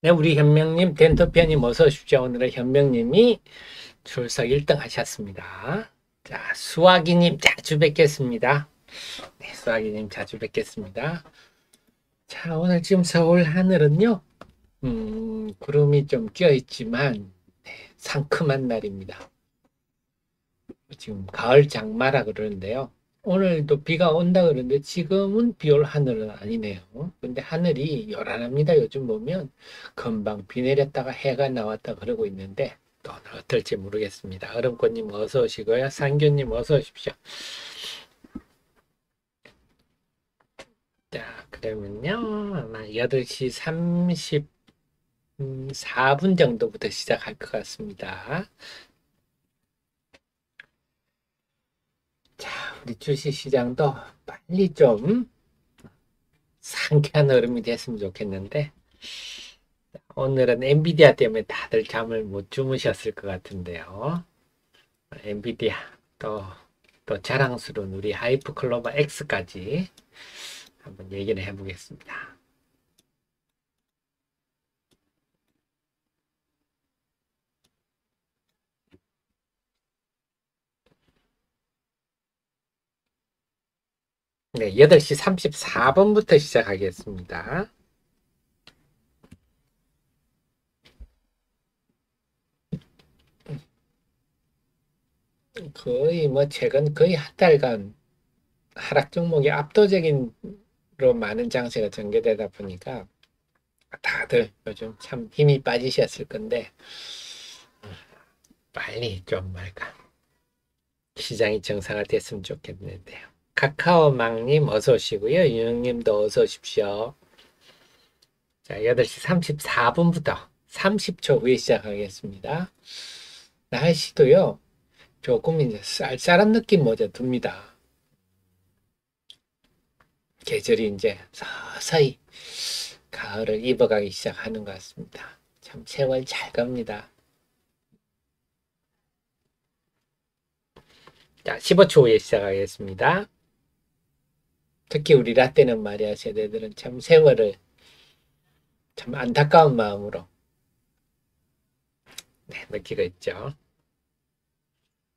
네, 우리 현명님, 덴터피아님 어서 오십시오. 오늘은 현명님이 출석 1등 하셨습니다. 자, 수화기님 자주 뵙겠습니다. 네, 수화기님 자주 뵙겠습니다. 자, 오늘 지금 서울 하늘은요, 구름이 좀 껴있지만, 네, 상큼한 날입니다. 지금 가을 장마라 그러는데요. 오늘도 비가 온다 그러는데 지금은 비 올 하늘은 아니네요. 근데 하늘이 요란합니다. 요즘 보면 금방 비 내렸다가 해가 나왔다 그러고 있는데 또 오늘 어떨지 모르겠습니다. 얼음꽃님 어서 오시고요. 상규님 어서 오십시오. 자, 그러면요. 아마 8시 34분 정도부터 시작할 것 같습니다. 자, 우리 주식시장도 빨리 좀 상쾌한 얼음이 됐으면 좋겠는데 오늘은 엔비디아 때문에 다들 잠을 못 주무셨을 것 같은데요. 엔비디아 또 자랑스러운 우리 하이퍼클로버 X까지 한번 얘기를 해보겠습니다. 네, 8시 34분부터 시작하겠습니다. 거의 최근 거의 한 달간 하락 종목이 압도적인 로 많은 장세가 전개되다 보니까 다들 요즘 참 힘이 빠지셨을 건데 빨리 좀 시장이 정상화됐으면 좋겠는데요. 카카오망님 어서 오시고요. 유영님도 어서 오십시오. 자, 8시 34분부터 30초 후에 시작하겠습니다. 날씨도요, 조금 이제 쌀쌀한 느낌 먼저 듭니다. 계절이 이제 서서히 가을을 입어가기 시작하는 것 같습니다. 참 세월 잘 갑니다. 자, 15초 후에 시작하겠습니다. 특히 우리 라떼는 말이야, 세대들은 참 세월을 참 안타까운 마음으로 느끼고 있죠.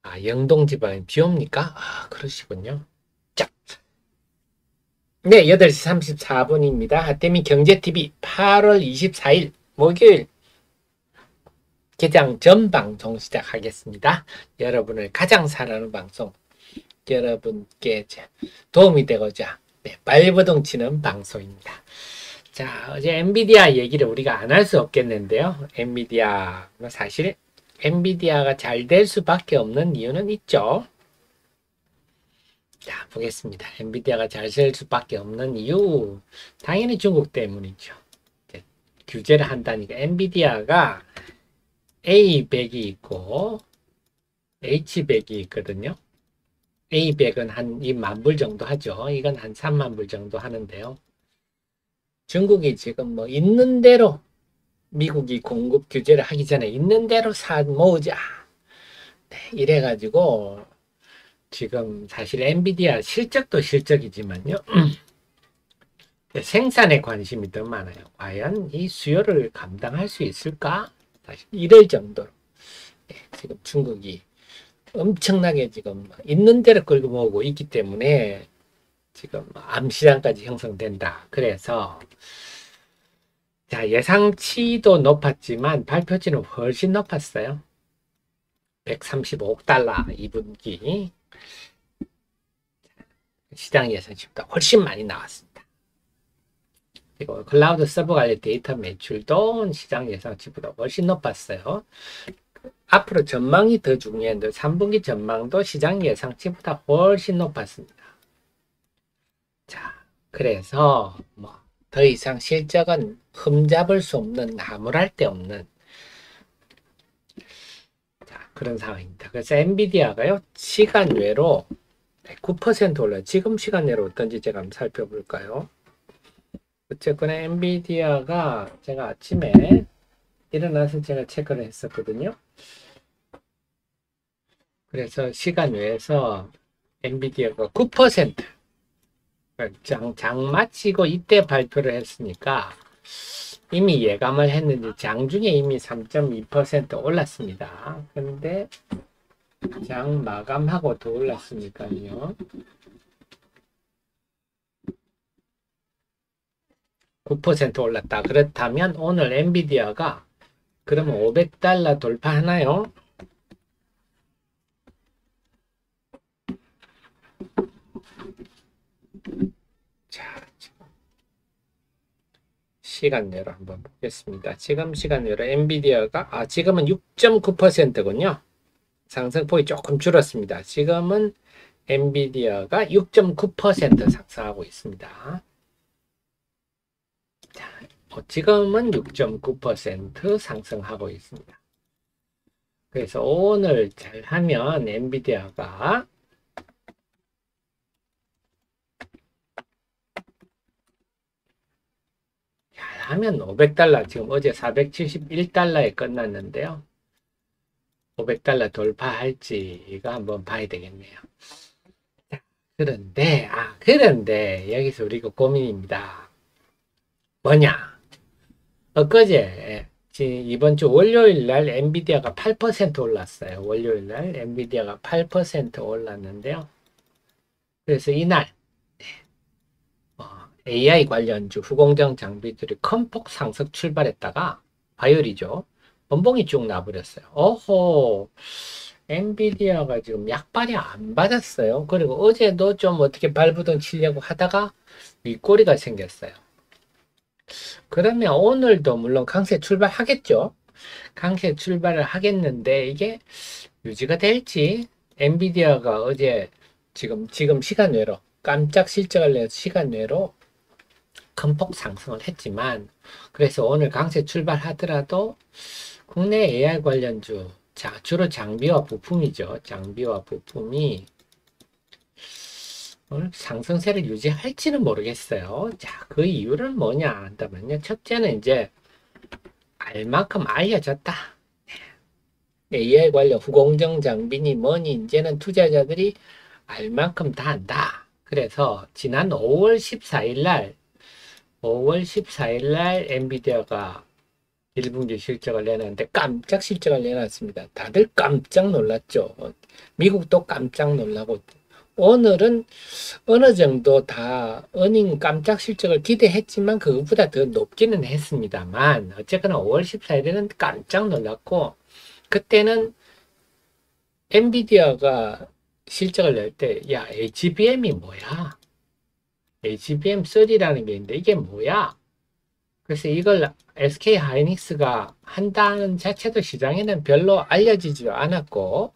아, 영동 지방에 비 옵니까? 아, 그러시군요. 자, 네, 8시 34분입니다. 하태미 경제TV 8월 24일 목요일 개장 전 방송 시작하겠습니다. 여러분을 가장 사랑하는 방송, 여러분께 도움이 되고자 발버둥치는 방송입니다. 자, 어제 엔비디아 얘기를 우리가 안 할 수 없겠는데요. 엔비디아, 사실 엔비디아가 잘 될 수밖에 없는 이유는 있죠. 자, 보겠습니다. 엔비디아가 잘 될 수밖에 없는 이유, 당연히 중국 때문이죠. 규제를 한다니까 엔비디아가 A100이 있고 H100이 있거든요. A100은 한 2만 불 정도 하죠. 이건 한 3만 불 정도 하는데요. 중국이 지금 있는 대로 미국이 공급 규제를 하기 전에 있는 대로 모으자. 네, 이래가지고 지금 사실 엔비디아 실적도 실적이지만요. 생산에 관심이 더 많아요. 과연 이 수요를 감당할 수 있을까? 사실 이럴 정도로 지금 중국이 엄청나게 지금 있는 대로 끌고 모으고 있기 때문에 지금 암시장까지 형성된다. 그래서 자, 예상치도 높았지만 발표치는 훨씬 높았어요. 135억 달러 2분기 시장 예상치보다 훨씬 많이 나왔습니다. 그리고 클라우드 서버 관련 데이터 매출도 시장 예상치보다 훨씬 높았어요. 앞으로 전망이 더 중요한데 3분기 전망도 시장 예상치보다 훨씬 높았습니다. 자, 그래서 더 이상 실적은 흠잡을 수 없는, 나무랄 데 없는 그런 상황입니다. 그래서 엔비디아가요, 시간 외로 9% 올라요. 지금 시간 외로 어떤지 제가 한번 살펴볼까요? 어쨌거나 엔비디아가 제가 아침에 일어나서 제가 체크를 했었거든요. 그래서 시간 외에서 엔비디아가 9% 장 마치고 이때 발표를 했으니까 이미 예감을 했는지 장중에 이미 3.2% 올랐습니다. 근데 장 마감하고 더 올랐으니까요. 9% 올랐다. 그렇다면 오늘 엔비디아가 그러면 500달러 돌파하나요? 자, 시간외로 한번 보겠습니다. 지금 시간외로 엔비디아가 지금은 6.9%군요. 상승폭이 조금 줄었습니다. 지금은 엔비디아가 6.9% 상승하고 있습니다. 자, 지금은 6.9% 상승하고 있습니다. 그래서 오늘 잘하면 엔비디아가 잘하면 500달러, 지금 어제 471달러에 끝났는데요. 500달러 돌파할지 이거 한번 봐야 되겠네요. 그런데 여기서 우리가 고민입니다. 뭐냐? 엊그제 이번 주 월요일 날 엔비디아가 8% 올랐어요. 월요일 날 엔비디아가 8% 올랐는데요. 그래서 이날 AI 관련주 후공정 장비들이 큰 폭 상승 출발했다가 화요일이죠. 번봉이 쭉 나버렸어요. 어호, 엔비디아가 지금 약발이 안 받았어요. 그리고 어제도 좀 어떻게 발부동 치려고 하다가 윗꼬리가 생겼어요. 그러면 오늘도 물론 강세 출발하겠죠. 강세 출발을 하겠는데 이게 유지가 될지, 엔비디아가 어제 지금 시간 외로 깜짝 실적을 내서 시간 외로 큰 폭 상승을 했지만, 그래서 오늘 강세 출발하더라도 국내 AI 관련주, 주로 장비와 부품이죠. 장비와 부품이 오늘 상승세를 유지할지는 모르겠어요. 자, 그 이유는 뭐냐 한다면요. 첫째는 이제 알만큼 알려졌다. AI 관련 후공정 장비니 뭐니 이제는 투자자들이 알만큼 다 안다. 그래서 지난 5월 14일 날 엔비디아가 1분기 실적을 내놨는데 깜짝 실적을 내놨습니다. 다들 깜짝 놀랐죠. 미국도 깜짝 놀라고, 오늘은 어느 정도 다 어닝 깜짝 실적을 기대했지만 그것보다 더 높기는 했습니다만, 어쨌거나 5월 14일에는 깜짝 놀랐고, 그때는 엔비디아가 실적을 낼 때, 야, HBM이 뭐야? HBM3라는 게 있는데 이게 뭐야? 그래서 이걸 SK 하이닉스가 한다는 자체도 시장에는 별로 알려지지 않았고,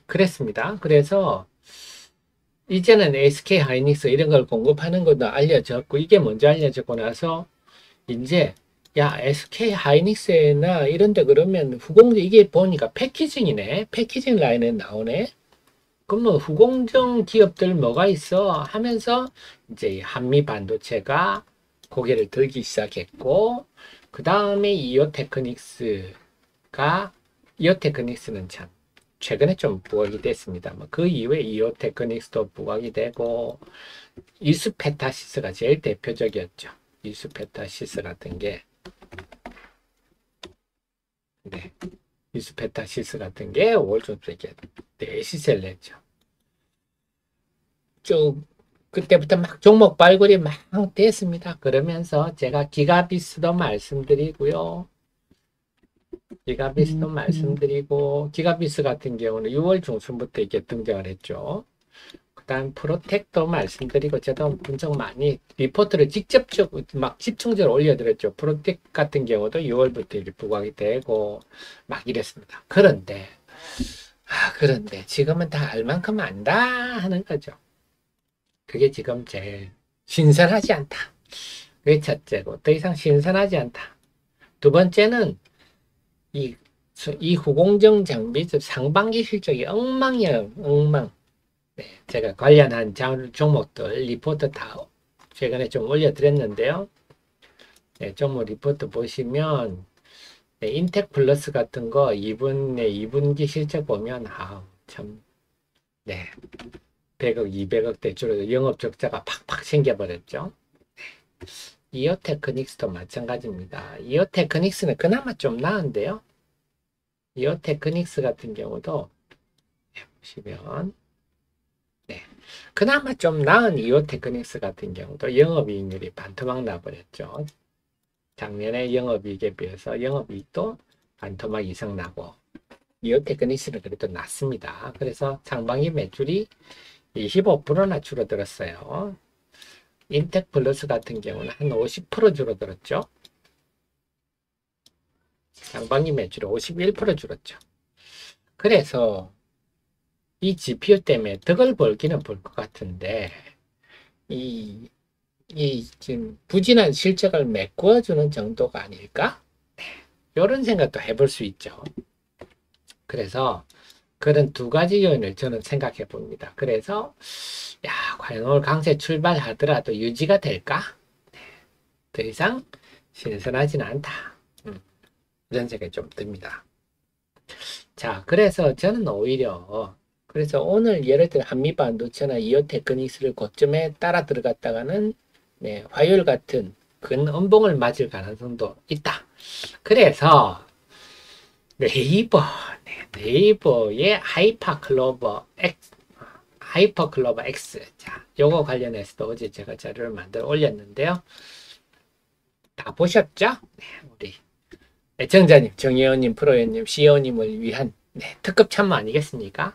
그랬습니다. 그래서 이제는 SK 하이닉스 이런 걸 공급하는 것도 알려졌고, 이게 먼저 알려졌고 나서 이제 야, SK 하이닉스나 이런 데 그러면 후공정, 이게 보니까 패키징이네. 패키징 라인에 나오네. 그럼 뭐 후공정 기업들 뭐가 있어 하면서 이제 한미 반도체가 고개를 들기 시작했고, 그 다음에 이오테크닉스는 참 최근에 좀 부각이 됐습니다. 그 이후에 이오테크닉스도 부각이 되고, 이수페타시스가 제일 대표적이었죠. 이수페타시스 같은 게, 네, 이수페타시스 같은 게 5월 중순에 대시세를 냈죠. 쭉 그때부터 막 종목 발굴이 막 됐습니다. 그러면서 제가 기가비스도 말씀드리고요. 기가비스 같은 경우는 6월 중순부터 이렇게 등장을 했죠. 그 다음 프로텍도 말씀드리고, 제가 분석 많이 리포트를 직접적으로 막 집중적으로 올려드렸죠. 프로텍 같은 경우도 6월부터 이렇게 부각이 되고 막 이랬습니다. 그런데 지금은 다 알만큼 안다 하는 거죠. 그게 지금 제일 신선하지 않다. 그게 첫째고, 더 이상 신선하지 않다. 두 번째는 이 후공정 장비 상반기 실적이 엉망이에요. 엉망. 네, 제가 관련한 종목들 리포트 다 최근에 좀 올려드렸는데요. 네, 종목 리포트 보시면, 네, 인텍 플러스 같은 거 2분기 실적 보면 참, 네, 100억, 200억대 줄어서 영업 적자가 팍팍 생겨버렸죠. 이오테크닉스도 마찬가지입니다. 이오테크닉스는 그나마 좀 나은데요. 이오테크닉스 같은 경우도 보시면 그나마 좀 나은 이오테크닉스 같은 경우도 영업이익률이 반토막 나버렸죠. 작년에 영업이익에 비해서 영업이익도 반토막 이상 나고 이오테크닉스는 그래도 낮습니다. 그래서 상반기 매출이 25%나 줄어들었어요. 인텍플러스 같은 경우는 한 50% 줄어들었죠. 상반기 매출이 51% 줄었죠. 그래서 이 GPU 때문에 덕을 벌기는 벌 것 같은데 이 지금 부진한 실적을 메꿔주는 정도가 아닐까? 이런 생각도 해볼 수 있죠. 그래서 그런 두 가지 요인을 저는 생각해 봅니다. 그래서 과연 오늘 강세 출발하더라도 유지가 될까? 더 이상 신선하지는 않다. 이런 생각이 좀 듭니다. 자, 그래서 저는 오히려 그래서 오늘 예를 들어 한미반도체나 이오테크닉스를 고점에 따라 들어갔다가는 화요일 같은 큰 음봉을 맞을 가능성도 있다. 그래서 네이버의 하이퍼클로버 X. 자, 요거 관련해서도 어제 제가 자료를 만들어 올렸는데요. 다 보셨죠? 우리 애청자님, 정혜원님, 프로연님, CEO님을 위한 특급 참모 아니겠습니까?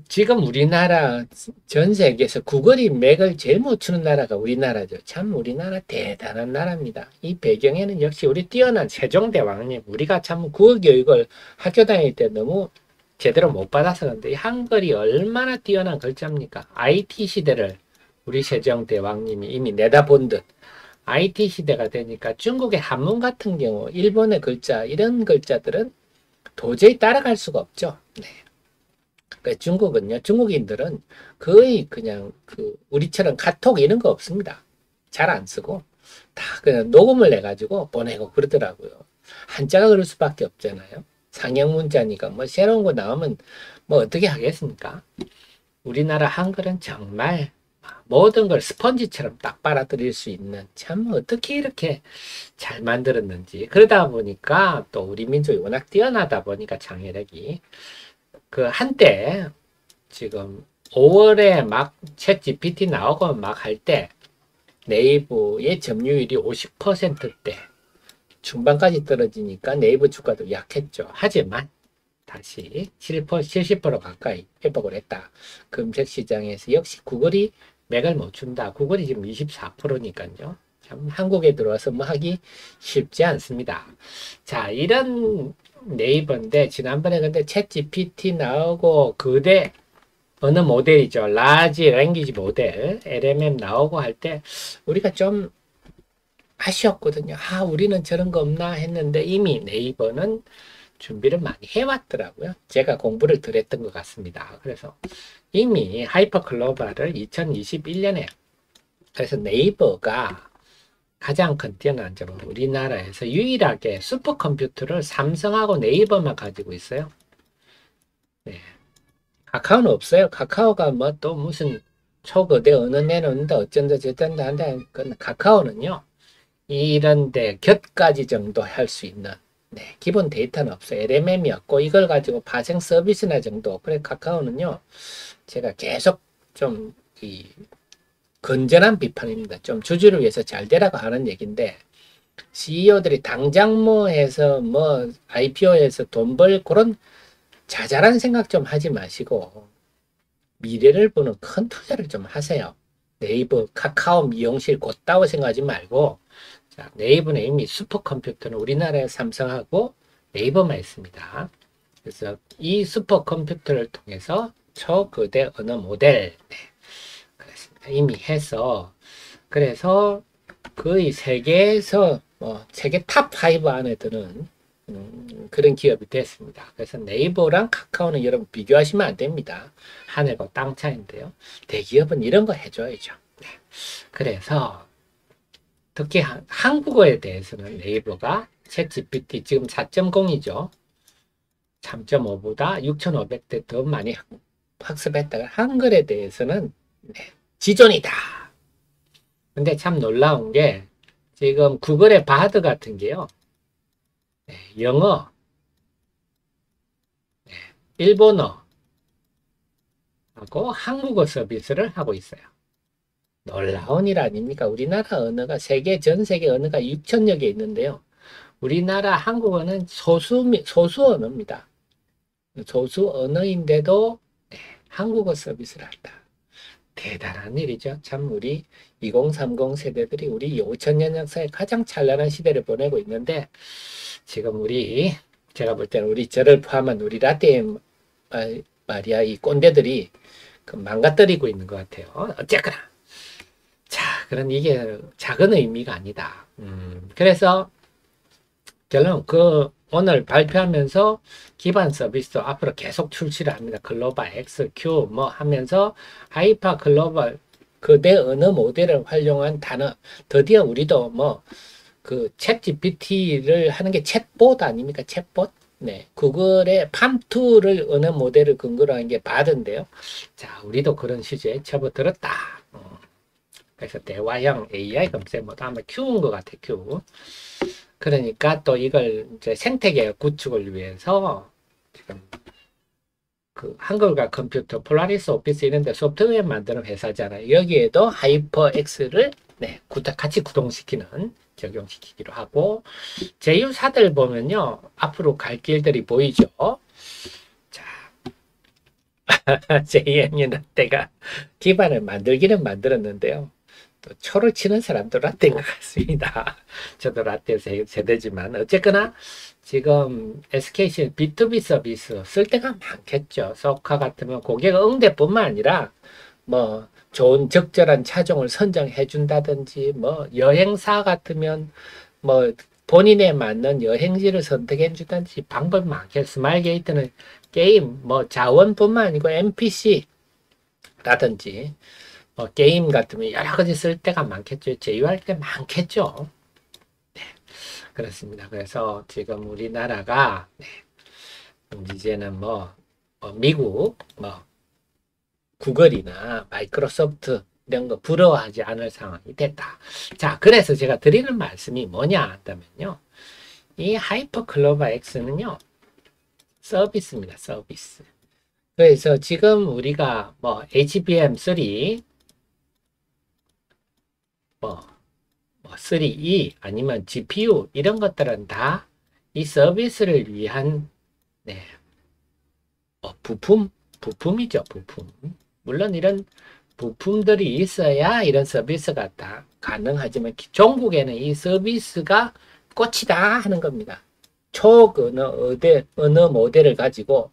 지금 우리나라 전 세계에서 구글이 맥을 제일 못 추는 나라가 우리나라죠. 참 우리나라 대단한 나라입니다. 이 배경에는 역시 우리 뛰어난 세종대왕님, 우리가 참 국어 교육을 학교 다닐 때 너무 제대로 못 받아서 그런데 이 한글이 얼마나 뛰어난 글자입니까? IT 시대를 우리 세종대왕님이 이미 내다본 듯 IT 시대가 되니까 중국의 한문 같은 경우, 일본의 글자, 이런 글자들은 도저히 따라갈 수가 없죠. 중국은요, 중국인들은 거의 그냥 우리처럼 카톡 이런 거 없습니다. 잘 안 쓰고 다 그냥 녹음을 해가지고 보내고 그러더라고요. 한자가 그럴 수밖에 없잖아요. 상형 문자니까 뭐 새로운 거 나오면 뭐 어떻게 하겠습니까? 우리나라 한글은 정말 모든 걸 스펀지처럼 딱 빨아들일 수 있는 참 어떻게 이렇게 잘 만들었는지. 그러다 보니까 또 우리 민족이 워낙 뛰어나다 보니까 장애력이 한때 지금 5월에 막 챗 GPT 나오고 막 할 때 네이버의 점유율이 50%대 중반까지 떨어지니까 네이버 주가도 약했죠. 하지만 다시 70% 가까이 회복을 했다. 검색 시장에서 역시 구글이 맥을 못 춘다. 구글이 지금 24%니까요. 참 한국에 들어와서 뭐 하기 쉽지 않습니다. 자, 이런 네이버인데 지난번에 근데 챗 GPT 나오고 그대 어느 모델이죠. 라지 랭귀지 모델 LMM 나오고 할 때 우리가 좀 아쉬웠거든요. 우리는 저런 거 없나 했는데 이미 네이버는 준비를 많이 해왔더라고요. 제가 공부를 덜 했던 것 같습니다. 그래서 이미 하이퍼글로벌을 2021년에 그래서 네이버가 가장 큰 뛰어난 점은 우리나라에서 유일하게 슈퍼컴퓨터를 삼성하고 네이버만 가지고 있어요. 카카오는 없어요. 카카오가 뭐 또 무슨 초거대 어느 내놓는다 어쩐다 저쩐다 한다. 카카오는요. 이런데 곁가지 정도 할 수 있는 기본 데이터는 없어요. LMM이었고 이걸 가지고 파생 서비스나 정도. 그래 카카오는요. 제가 계속 좀 건전한 비판입니다. 좀 주주를 위해서 잘 되라고 하는 얘기인데 CEO들이 당장 뭐 해서 뭐 IPO에서 돈 벌 그런 자잘한 생각 좀 하지 마시고 미래를 보는 큰 투자를 좀 하세요. 네이버, 카카오, 미용실 곧다고 생각하지 말고 자, 네이버는 이미 슈퍼컴퓨터는 우리나라에 삼성하고 네이버만 있습니다. 그래서 이 슈퍼컴퓨터를 통해서 초거대 언어 모델 이미 해서 그래서 거의 세계에서 세계 탑5 안에 드는 그런 기업이 됐습니다. 그래서 네이버랑 카카오는 여러분 비교하시면 안 됩니다. 하늘과 땅 차이인데요. 대기업은 이런 거 해줘야죠. 그래서 특히 한국어에 대해서는 네이버가 챗GPT 지금 4.0이죠. 3.5보다 6,500대 더 많이 학습했다가 한글에 대해서는 지존이다. 근데 참 놀라운 게 지금 구글의 바드 같은 게요. 네, 영어, 네, 일본어하고 한국어 서비스를 하고 있어요. 놀라운 일 아닙니까? 우리나라 언어가 전 세계 언어가 6천여 개 있는데요. 우리나라 한국어는 소수 언어입니다. 소수 언어인데도 네, 한국어 서비스를 한다. 대단한 일이죠. 참 우리 2030 세대들이 우리 5천년 역사의 가장 찬란한 시대를 보내고 있는데 지금 제가 볼 때는 저를 포함한 우리 라떼 말이야 이 꼰대들이 그 망가뜨리고 있는 것 같아요. 어쨌거나 자 그런 이게 작은 의미가 아니다. 그래서 결론 오늘 발표하면서 기반 서비스도 앞으로 계속 출시를 합니다. 글로벌 XQ 뭐 하면서 하이퍼 글로벌 거대 언어 모델을 활용한 단어 드디어 우리도 뭐 그 챗 GPT를 하는 게 챗봇 아닙니까? 챗봇? 네. 구글의 팜2를 언어 모델을 근거로 한 게 바드인데요. 자, 우리도 그런 시제에 접어들었다. 그래서 대화형 AI 검색모도 아마 Q인 것 같아, Q. 그러니까 또 이걸 이제 생태계 구축을 위해서 지금 그 한글과 컴퓨터, 폴라리스 오피스 이런 데 소프트웨어 만드는 회사잖아요. 여기에도 하이퍼X를 네, 같이 구동시키는 적용시키기로 하고 제휴사들 보면요. 앞으로 갈 길들이 보이죠. 자, JM이 라떼가 기반을 만들기는 만들었는데요. 또 초를 치는 사람도 라떼인 것 같습니다. 저도 라떼 세대지만 어쨌거나 지금 SKC B2B 서비스 쓸 데가 많겠죠. 소카 같으면 고객 응대뿐만 아니라 뭐 좋은 적절한 차종을 선정해 준다든지 뭐 여행사 같으면 뭐 본인에 맞는 여행지를 선택해 주든지 방법이 많겠죠. 스마일 게이트는 게임 뭐 자원뿐만 아니고 NPC라든지 게임 같으면 여러 가지 쓸 데가 많겠죠. 제휴할 게 많겠죠. 네, 그렇습니다. 그래서 지금 우리나라가 네, 이제는 미국 구글이나 마이크로소프트 이런 거 부러워하지 않을 상황이 됐다. 자, 그래서 제가 드리는 말씀이 뭐냐 한다면요. 이 하이퍼 글로벌 X는요. 서비스입니다. 서비스. 그래서 지금 우리가 HBM3 3E 아니면 GPU 이런 것들은 다 이 서비스를 위한 네, 부품이죠. 부품. 물론 이런 부품들이 있어야 이런 서비스가 다 가능하지만 종국에는 이 서비스가 꽃이다 하는 겁니다. 언어 모델을 가지고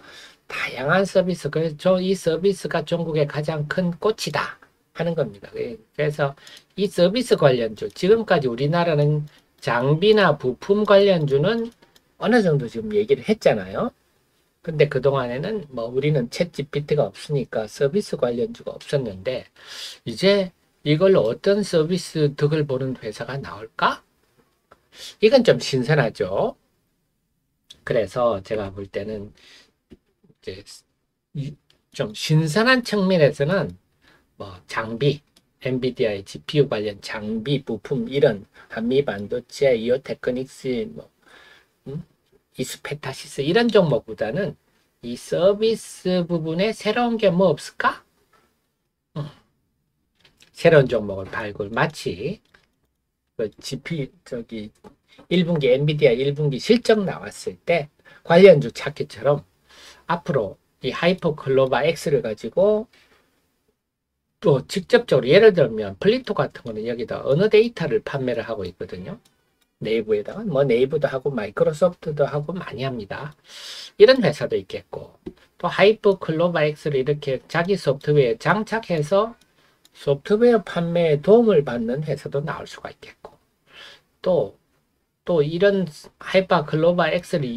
다양한 서비스, 그래서 이 서비스가 종국의 가장 큰 꽃이다 하는 겁니다. 그래서 이 서비스 관련주, 지금까지 우리나라는 장비나 부품 관련주는 어느 정도 지금 얘기를 했잖아요. 근데 그동안에는 우리는 챗 GPT가 없으니까 서비스 관련주가 없었는데 이제 이걸로 어떤 서비스 득을 보는 회사가 나올까? 이건 좀 신선하죠. 그래서 제가 볼 때는 이제 좀 신선한 측면에서는 장비, 엔비디아의 GPU 관련 장비, 부품 이런 한미 반도체, 이오 테크닉스, 이스페타시스 이런 종목보다는 이 서비스 부분에 새로운 게 뭐 없을까? 새로운 종목을 발굴. 마치 그 GP 1분기 엔비디아 1분기 실적 나왔을 때 관련주 찾기처럼 앞으로 이 하이퍼 글로벌 X를 가지고 또 직접적으로 예를 들면 플리토 같은 거는 여기다 어느 데이터를 판매를 하고 있거든요. 네이버에다가 네이버도 하고 마이크로소프트도 하고 많이 합니다. 이런 회사도 있겠고 또 하이퍼 글로벌 X를 이렇게 자기 소프트웨어에 장착해서 소프트웨어 판매에 도움을 받는 회사도 나올 수가 있겠고 또 이런 하이퍼 글로벌 X를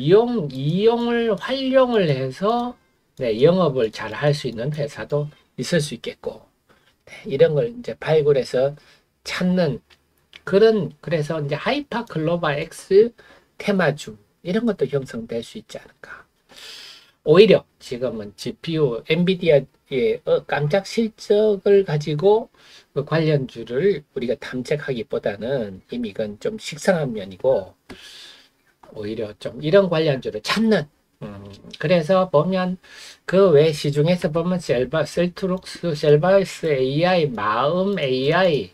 활용을 해서 영업을 잘 할 수 있는 회사도 있을 수 있겠고 이런 걸 이제 발굴해서 찾는 그래서 이제 하이퍼 글로벌 X 테마주 이런 것도 형성될 수 있지 않을까. 오히려 지금은 GPU, 엔비디아의 깜짝 실적을 가지고 그 관련주를 우리가 탐색하기보다는 이미 이건 좀 식상한 면이고, 오히려 좀 이런 관련주를 찾는, 그래서 보면 그 외 시중에서 보면 셀트록스, 셀바이스 AI, 마음 AI,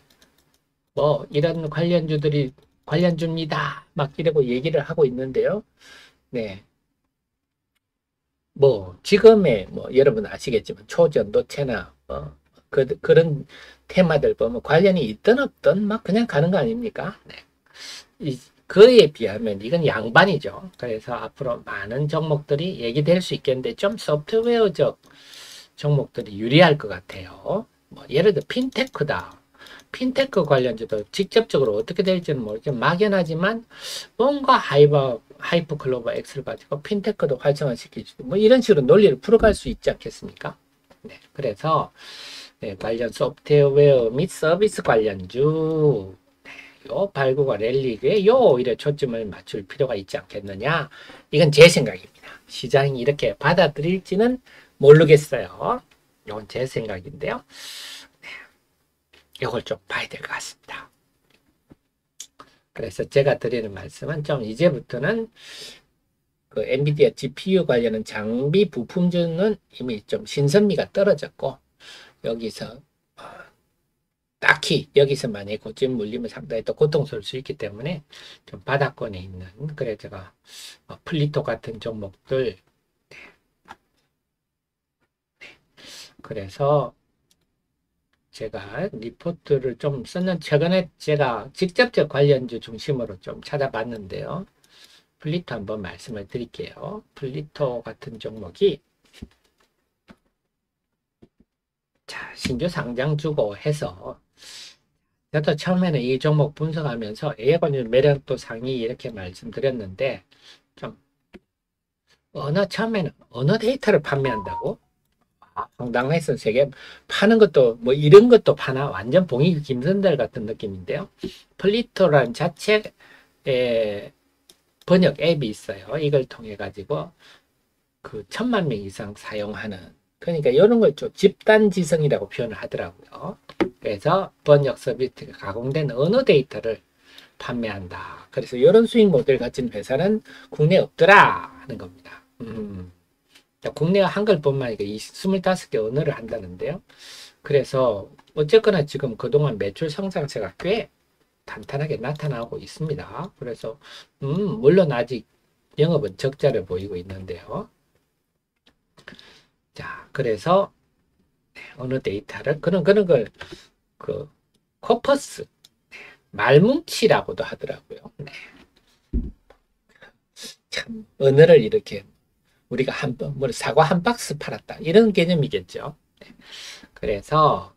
뭐 이런 관련주입니다. 막 이러고 얘기를 하고 있는데요. 네. 뭐 지금의 뭐 여러분 아시겠지만 초전도체나 그런 테마들 보면 관련이 있든 없든 막 그냥 가는 거 아닙니까? 네. 그에 비하면 이건 양반이죠. 그래서 앞으로 많은 종목들이 얘기될 수 있겠는데 좀 소프트웨어적 종목들이 유리할 것 같아요. 뭐 예를 들어 핀테크다. 핀테크 관련주도 직접적으로 어떻게 될지는 모르지만 막연하지만 뭔가 하이퍼 글로벌 X를 가지고 핀테크도 활성화시키고 뭐 이런 식으로 논리를 풀어갈 수 있지 않겠습니까? 네, 그래서 네, 관련 소프트웨어 및 서비스 관련주 요 발굴과 랠리에 요 오히려 초점을 맞출 필요가 있지 않겠느냐. 이건 제 생각입니다. 시장이 이렇게 받아들일지는 모르겠어요. 이건 제 생각인데요. 이걸 좀 봐야 될 것 같습니다. 그래서 제가 드리는 말씀은 좀 이제부터는 그 엔비디아 GPU 관련한 장비 부품주는 이미 좀 신선미가 떨어졌고 여기서 딱히 여기서 만약에 고점 물리면 상당히 또 고통스러울 수 있기 때문에 좀 바닥권에 있는 그래 제가 플리토 같은 종목들 그래서 제가 리포트를 좀 썼는 최근에 제가 직접적 관련주 중심으로 좀 찾아봤는데요. 플리토 한번 말씀을 드릴게요. 플리토 같은 종목이 자 신규 상장주고 해서 저도 처음에는 이 종목 분석하면서 에어건율 매력도 상위 이렇게 말씀드렸는데 좀 처음에는 언어 데이터를 판매한다고? 황당해서 세계 파는 것도 뭐 이런 것도 파나 완전 봉이 김선달 같은 느낌인데요. 플리토라는 자체의 번역 앱이 있어요. 이걸 통해 가지고 그 1,000만 명 이상 사용하는 그러니까 이런 걸 좀 집단지성이라고 표현을 하더라고요. 그래서 번역 서비스가 가공된 언어 데이터를 판매한다. 그래서 이런 수익 모델 가진 회사는 국내에 없더라 하는 겁니다. 국내가 한글뿐만 아니라 25개 언어를 한다는데요. 그래서 어쨌거나 지금 그동안 매출 성장세가 꽤 탄탄하게 나타나고 있습니다. 그래서 물론 아직 영업은 적자를 보이고 있는데요. 자, 그래서 어느 데이터를 그런 걸 그 코퍼스 말뭉치라고도 하더라고요. 네. 참 언어를 이렇게 우리가 사과 한 박스 팔았다 이런 개념이겠죠. 네. 그래서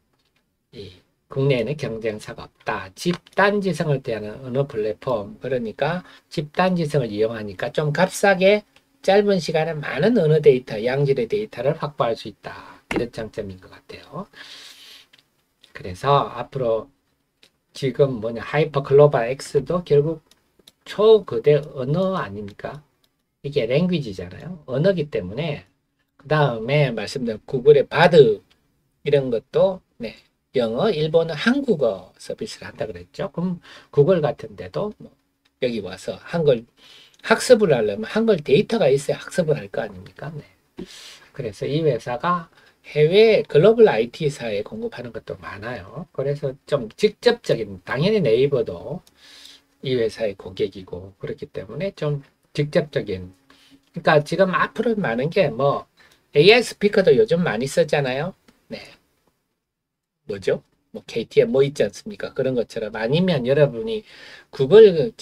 이 국내에는 경쟁사가 없다. 집단지성을 대하는 언어 플랫폼 그러니까 집단지성을 이용하니까 좀 값싸게 짧은 시간에 많은 언어 데이터, 양질의 데이터를 확보할 수 있다. 이런 장점인 것 같아요. 그래서 앞으로 지금 하이퍼 글로벌 X도 결국 초거대 언어 아닙니까? 이게 랭귀지잖아요. 언어기 때문에 그 다음에 말씀드린 구글의 바드 이런 것도 네, 영어, 일본어, 한국어 서비스를 한다 그랬죠. 그럼 구글 같은 데도 여기 와서 한글 학습을 하려면 한글 데이터가 있어야 학습을 할 거 아닙니까? 네. 그래서 이 회사가 해외 글로벌 IT사에 공급하는 것도 많아요. 그래서 좀 직접적인, 당연히 네이버도 이 회사의 고객이고 그렇기 때문에 좀 직접적인, 그러니까 지금 앞으로 많은 게 AI 스피커도 요즘 많이 쓰잖아요. 네. 뭐죠? KTM 있지 않습니까? 그런 것처럼 아니면 여러분이 구글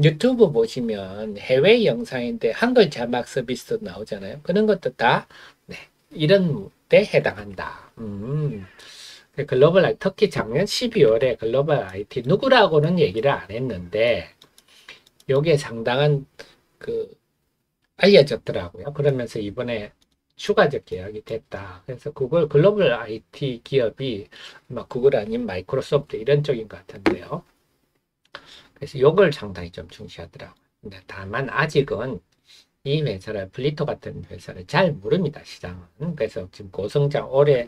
유튜브 보시면 해외 영상인데 한글 자막 서비스도 나오잖아요. 그런 것도 다 네, 이런 데 해당한다. 특히 작년 12월에 글로벌 IT 누구라고는 얘기를 안 했는데 요게 상당한 알려졌더라고요. 그러면서 이번에 추가적 계약이 됐다. 그래서 구글 글로벌 IT 기업이 구글 아닌 마이크로소프트 이런 쪽인 것 같은데요. 그래서 이걸 상당히 좀 중시하더라고요. 근데 다만 아직은 이 회사를 플리토 같은 회사를 잘 모릅니다. 시장은. 그래서 지금 고성장 올해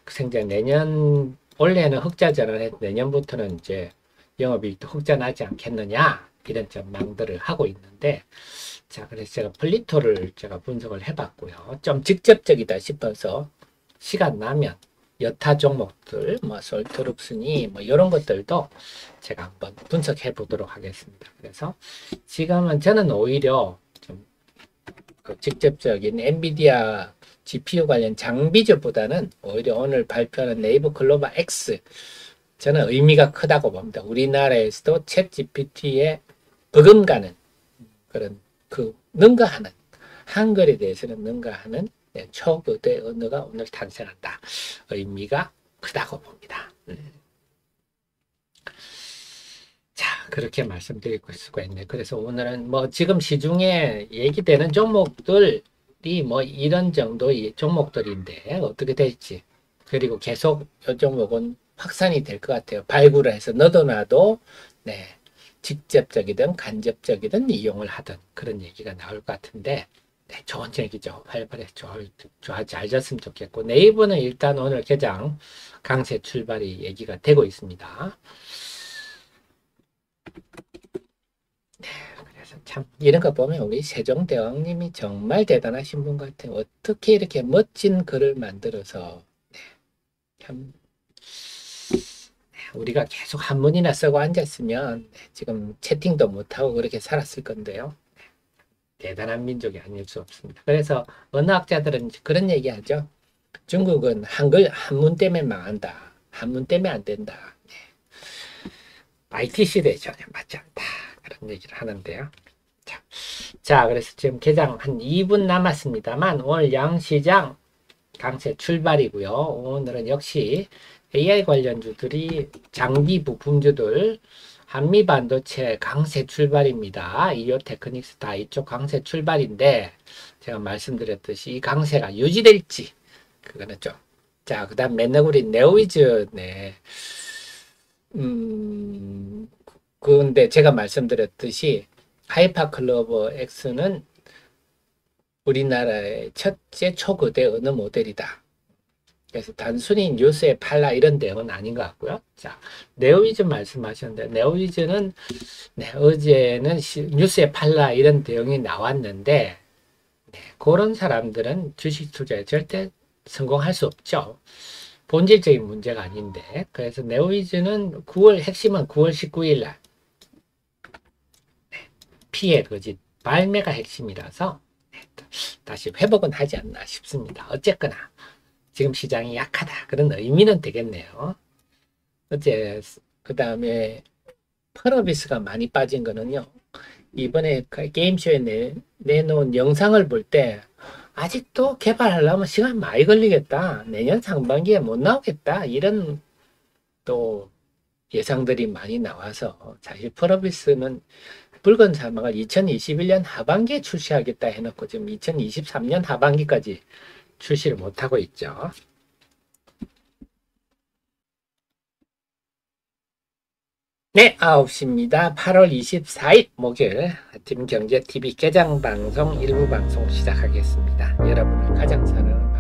생장 내년 올해는 흑자 전환해서 내년부터는 이제 영업이익도 흑자 나지 않겠느냐 이런 전망들을 하고 있는데 자 그래서 제가 플리토를 제가 분석을 해봤고요. 좀 직접적이다 싶어서 시간 나면 여타 종목들 뭐 솔트룩스니 뭐 이런 것들도 제가 한번 분석해 보도록 하겠습니다. 그래서 지금은 저는 오히려 좀 그 직접적인 엔비디아 GPU 관련 장비주보다는 오히려 오늘 발표하는 네이버 글로벌 X 저는 의미가 크다고 봅니다. 우리나라에서도 챗 GPT에 버금가는 그런 그 능가하는 한글에 대해서는 능가하는 초거대 언어가 오늘 탄생한다. 의미가 크다고 봅니다. 자, 그렇게 말씀드릴 수가 있네. 그래서 오늘은 뭐 지금 시중에 얘기되는 종목들이 뭐 이런 정도의 종목들인데 어떻게 될지 그리고 계속 이 종목은 확산이 될 것 같아요. 발굴을 해서 너도나도 네, 직접적이든 간접적이든 이용을 하든 그런 얘기가 나올 것 같은데 네, 좋은 얘기죠. 활발해 잘 졌으면 좋겠고 네이버는 일단 오늘 개장 강세 출발이 얘기가 되고 있습니다. 네, 그래서 참 이런 거 보면 우리 세종대왕님이 정말 대단하신 분 같아요. 어떻게 이렇게 멋진 글을 만들어서 네, 참 우리가 계속 한문이나 쓰고 앉았으면 지금 채팅도 못하고 그렇게 살았을 건데요. 대단한 민족이 아닐 수 없습니다. 그래서 언어학자들은 그런 얘기하죠. 중국은 한문 때문에 망한다. 한문 때문에 안 된다. IT 시대에 전혀 맞지 않다. 그런 얘기를 하는데요. 자, 그래서 지금 개장 한 2분 남았습니다만 오늘 양시장 강세 출발이고요. 오늘은 역시 AI 관련주들이 장비 부품주들 한미반도체 강세 출발입니다. 이오테크닉스 다 이쪽 강세 출발인데 제가 말씀드렸듯이 이 강세가 유지될지 그거는 좀 자, 그 다음 맨너구리 네오위즈 네. 그런데 제가 말씀드렸듯이 하이파클로버 X는 우리나라의 첫째 초거대 어느 모델이다. 그래서 단순히 뉴스에 팔라 이런 대응은 아닌 것 같고요. 자, 네오위즈 말씀하셨는데 네오위즈는 네, 어제는 뉴스에 팔라 이런 대응이 나왔는데 네, 그런 사람들은 주식 투자에 절대 성공할 수 없죠. 본질적인 문제가 아닌데 그래서 네오위즈는 핵심은 9월 19일 날 네, 피해 거짓 발매가 핵심이라서 네, 다시 회복은 하지 않나 싶습니다. 어쨌거나 지금 시장이 약하다. 그런 의미는 되겠네요. 어제 그 다음에 펄어비스가 많이 빠진 거는요. 이번에 게임쇼에 내놓은 영상을 볼 때 아직도 개발하려면 시간 많이 걸리겠다. 내년 상반기에 못 나오겠다. 이런 또 예상들이 많이 나와서 사실 펄어비스는 붉은 사막을 2021년 하반기에 출시하겠다 해놓고 지금 2023년 하반기까지 출시를 못하고 있죠. 네, 9시입니다. 8월 24일 목요일 아침 경제TV 개장 방송 일부 방송 시작하겠습니다. 여러분을 가장 사랑하는